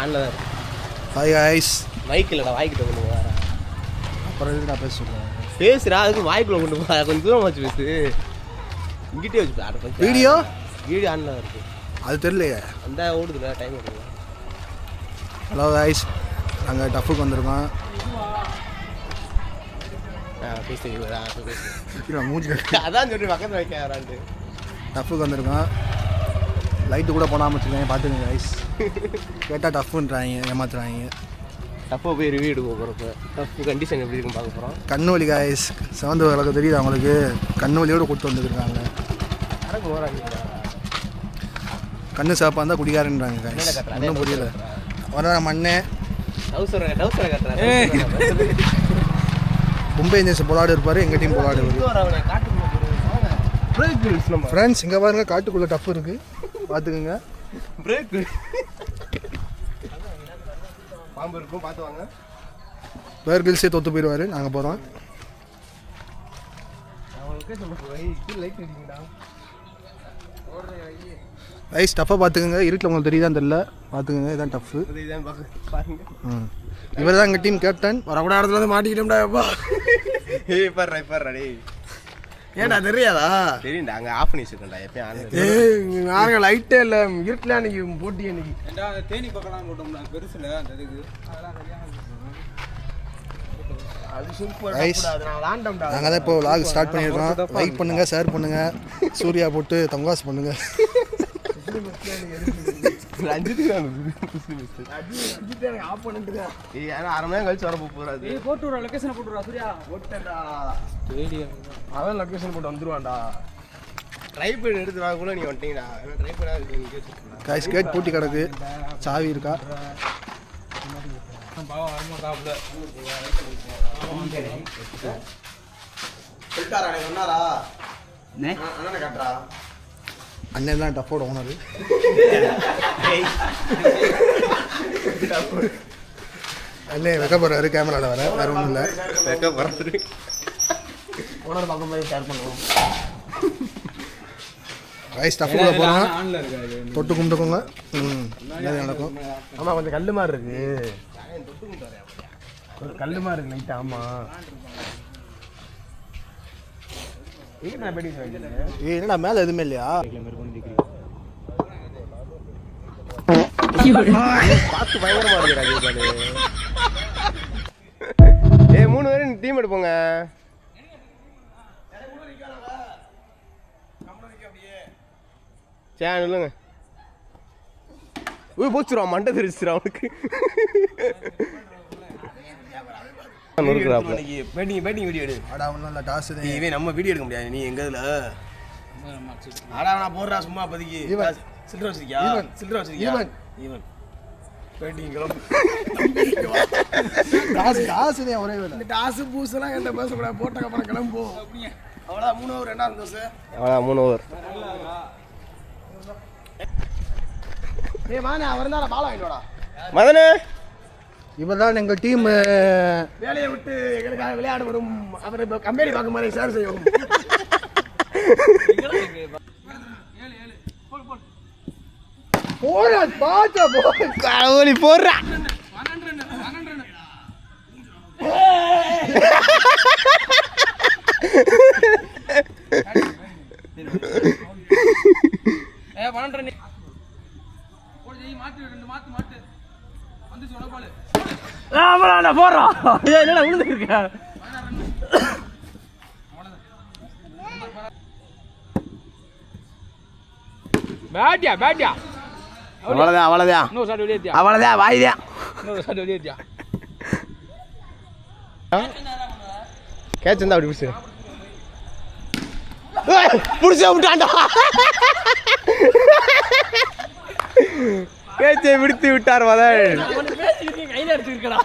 ஆன்ல தான் இருக்கு. Hi guys. மைக் இல்லடா, வாய்க்கிட்ட கொண்டு போறா. அப்புறம் எதுடா பேச சொல்றேன்? பேசுறா, அதுக்கு வாய்க்குள்ள கொண்டு போ. கொஞ்சம் தூரம் வச்சு பேசு. இங்கிட்டே வச்சு பாரு. வீடியோ ஆன்ல தான் இருக்கு. அது தெரியலையே. அந்த ஓடுதுல, டைம் ஓடுது. ஹலோ காய்ஸ், நாங்கள் டஃப்புக்கு வந்திருக்கோம். மூஞ்சி அதான் சொல்லி பக்கத்தில் வைக்க வரான்ட்டு டஃப்புக்கு வந்திருக்கோம். லைட்டு கூட போடாமல் வச்சுருக்கேன், பார்த்துக்கங்க காய்ஸ். கேட்டால் டஃப்புன்றாங்க, ஏமாத்துறாங்க. டஃப்பை போய் ரிவ்யூ எடுக்க போகிறப்ப டஃப்பு கண்டிஷன் எப்படி இருக்குன்னு பார்க்க போகிறோம். கண்ணு வலி காய்ஸ், சிவந்த விளக்கு தெரியுது அவங்களுக்கு. கண்ணு வலியோடு கூப்பிட்டு வந்துருக்காங்க. கண்ணு சாப்பாக இருந்தால் குடிக்காரன்றாங்க காய்ஸ். ஒன்றும் புரியல. வர மண்ணே மும்பை இந்தியன்ஸ் போலாடு இருப்பார், எங்கள் டீம் போலாடு ஃப்ரெண்ட்ஸ். இங்கே பாருங்க, காட்டுக்குள்ளே டஃப் இருக்குது, பார்த்துக்குங்க. பிரேக் பாம்பு இருக்கும், பார்த்து வாங்க. பேர் கில்ஸே தோற்று போயிடுவார். நாங்கள் போகிறோம். ஐஸ் டஃப்பாக பார்த்துக்குங்க. இருட்டில் உங்களுக்கு தெரியுதான் தெரியல, பார்த்துக்குங்க. இதுதான் டஃப்பு. இவர் தான் எங்கள் டீம் கேப்டன். வரக்கூட இடத்துல வந்து மாட்டிக்கிட்டோம்டா. எப்பா ஏன்டா தெரியாதா? தெரியும்டா, அங்கே ஆஃப் பண்ணி வச்சுருக்கேன்டா. எப்பயும் நாங்கள் லைட்டே இல்லை, இருட்டில் அன்றைக்கி போட்டி. அன்றைக்கி தேனி பக்கம் போட்டோம்னா பெருசில் அந்த இதுக்கு நாங்கள் தான் இப்போ விளாக் ஸ்டார்ட் பண்ணியிருக்கோம். லைக் பண்ணுங்கள், ஷேர் பண்ணுங்கள், சூர்யா போட்டு தங்காஸ் பண்ணுங்கள். அரை மணி நேரம் கழிச்சு வர போறாது. போட்டு விடுறா, லொகேஷனை போட்டு விடுறா. சூர்யா போட்டா அதான் லொகேஷன் போட்டு வந்துருவான்டா. ட்ரைபேட் எடுத்து வாங்க கூட நீ வந்துட்டீங்கடா. காய்ஸ் கேட் பூட்டி கிடக்கு, சாவி இருக்கா? அண்ணன் தான் டஃப்போட ஓனர். அண்ணே வைக்க போறாரு கேமராவில். வேற ஒன்றும் இல்லை. ஓனர் பார்க்கும்போது ஷேர் பண்ணுவோம். ரைஸ் டஃப்புக்குள்ள போகிறோம். தொட்டு கும்பிட்டுக்கோங்க. நடக்கும். ஆமாம், கொஞ்சம் கல் மாதிரி இருக்கு. கல் மாதிரி இருக்கு லைட்டாக. ஆமாம். என்னடா மேலே எதுவுமே இல்லையா? பார்த்து பயங்கரமா இருக்கிறாங்க. 3 பேரும் டீம் எடுப்போங்க. சரி இல்லைங்க. போச்சுருவா, மண்டை தெரிச்சிடும் அவனுக்கு. பேட்டிங் வீடியோ எடு. நம்ம வீடியோ எடுக்க முடியாது. நீ எங்க இதுல ஆடா நான் போடுறா சும்மா பதிக்கு. சில்லற வச்சிருக்கியா? சில்லற வச்சிருக்கியா? ஈவன் பேட்டிங் டாஸ் ஒரே வேலை. இந்த டாஸ் பூசெல்லாம் என்ன பேசக்கூடாது. போட்ட அப்புறம் கிளம்பு. அவ்வளோதான் 3 ஓவர். ரெண்டாவது தோசை. அவ்வளோதான் 3 ஓவர். மானே அவர் தான் பால் வாங்கிட்டோடா. மதனே, இவர் தான் எங்கள் டீம். வேலையை விட்டு எங்களுக்காக விளையாட வரும். அவரை கம்பெனி பார்க்கும் மாதிரி சேர் செய்யும். போறா பாத்தா கடவுளி போடுறா. அவ்வளோதான் வாய்தான். கேட்ச் இருந்தா அப்படி பிடிச்சு பிடிச்ச விட்டான்டா. கேட்சை விடுத்து விட்டார் மதன். கையில் அடிச்சுருக்கா.